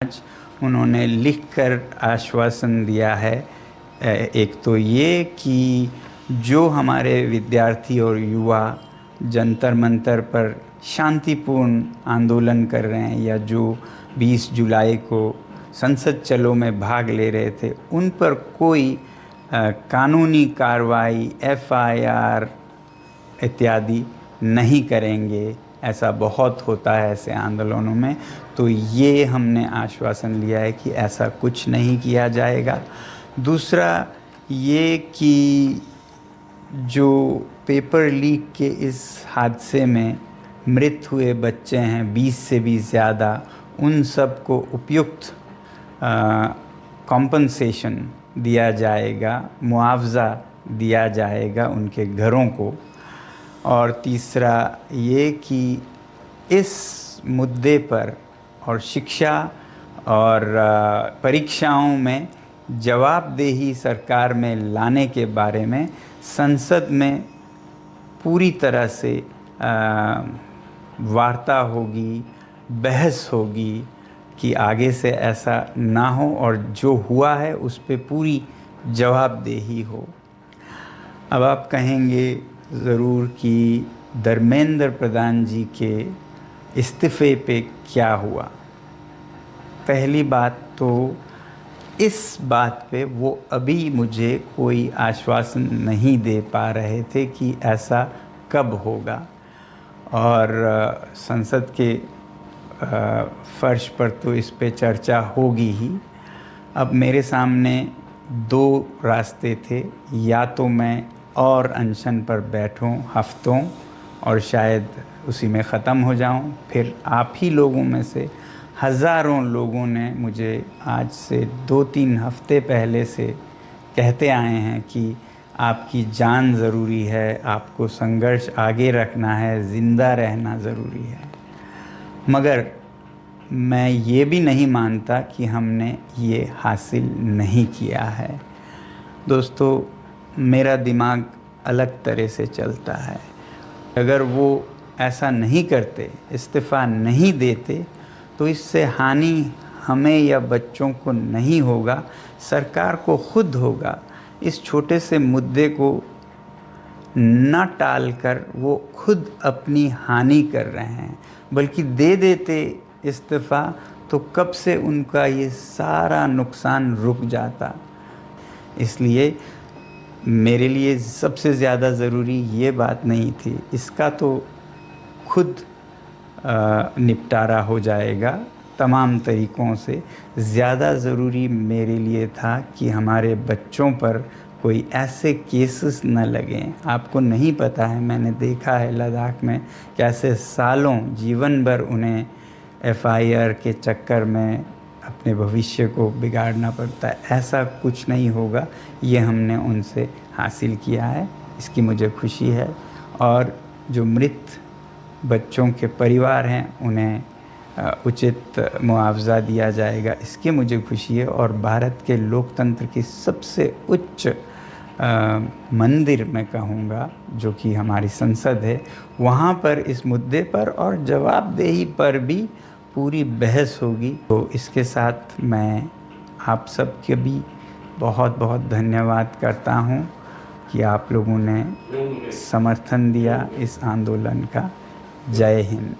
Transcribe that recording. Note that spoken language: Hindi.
आज उन्होंने लिखकर आश्वासन दिया है। एक तो ये कि जो हमारे विद्यार्थी और युवा जंतर मंतर पर शांतिपूर्ण आंदोलन कर रहे हैं या जो 20 जुलाई को संसद चलो में भाग ले रहे थे, उन पर कोई कानूनी कार्रवाई, एफआईआर इत्यादि नहीं करेंगे। ऐसा बहुत होता है ऐसे आंदोलनों में। तो ये हमने आश्वासन लिया है कि ऐसा कुछ नहीं किया जाएगा। दूसरा ये कि जो पेपर लीक के इस हादसे में मृत हुए बच्चे हैं 20 से भी ज़्यादा, उन सब को उपयुक्त कॉम्पनसेशन दिया जाएगा, मुआवज़ा दिया जाएगा उनके घरों को। और तीसरा ये कि इस मुद्दे पर और शिक्षा और परीक्षाओं में जवाबदेही सरकार में लाने के बारे में संसद में पूरी तरह से वार्ता होगी, बहस होगी कि आगे से ऐसा ना हो और जो हुआ है उस पे पूरी जवाबदेही हो। अब आप कहेंगे ज़रूर कि धर्मेंद्र प्रधान जी के इस्तीफ़े पे क्या हुआ। पहली बात तो इस बात पे वो अभी मुझे कोई आश्वासन नहीं दे पा रहे थे कि ऐसा कब होगा, और संसद के फर्श पर तो इस पे चर्चा होगी ही। अब मेरे सामने दो रास्ते थे, या तो मैं और अनशन पर बैठूं हफ्तों और शायद उसी में ख़त्म हो जाऊं। फिर आप ही लोगों में से हज़ारों लोगों ने मुझे आज से 2-3 हफ्ते पहले से कहते आए हैं कि आपकी जान ज़रूरी है, आपको संघर्ष आगे रखना है, ज़िंदा रहना ज़रूरी है। मगर मैं ये भी नहीं मानता कि हमने ये हासिल नहीं किया है। दोस्तों, मेरा दिमाग अलग तरह से चलता है। अगर वो ऐसा नहीं करते, इस्तीफ़ा नहीं देते, तो इससे हानि हमें या बच्चों को नहीं होगा, सरकार को खुद होगा। इस छोटे से मुद्दे को न टालकर वो खुद अपनी हानि कर रहे हैं। बल्कि दे देते इस्तीफ़ा तो कब से उनका ये सारा नुकसान रुक जाता। इसलिए मेरे लिए सबसे ज़्यादा ज़रूरी ये बात नहीं थी, इसका तो खुद निपटारा हो जाएगा तमाम तरीक़ों से। ज़्यादा ज़रूरी मेरे लिए था कि हमारे बच्चों पर कोई ऐसे केसेस न लगें। आपको नहीं पता है, मैंने देखा है लद्दाख में कैसे सालों, जीवन भर उन्हें एफआईआर के चक्कर में अपने भविष्य को बिगाड़ना पड़ता है। ऐसा कुछ नहीं होगा, ये हमने उनसे हासिल किया है, इसकी मुझे खुशी है। और जो मृत बच्चों के परिवार हैं उन्हें उचित मुआवज़ा दिया जाएगा, इसकी मुझे खुशी है। और भारत के लोकतंत्र की सबसे उच्च मंदिर मैं कहूँगा, जो कि हमारी संसद है, वहाँ पर इस मुद्दे पर और जवाबदेही पर भी पूरी बहस होगी। तो इसके साथ मैं आप सबके भी बहुत बहुत धन्यवाद करता हूँ कि आप लोगों ने समर्थन दिया इस आंदोलन का। जय हिंद।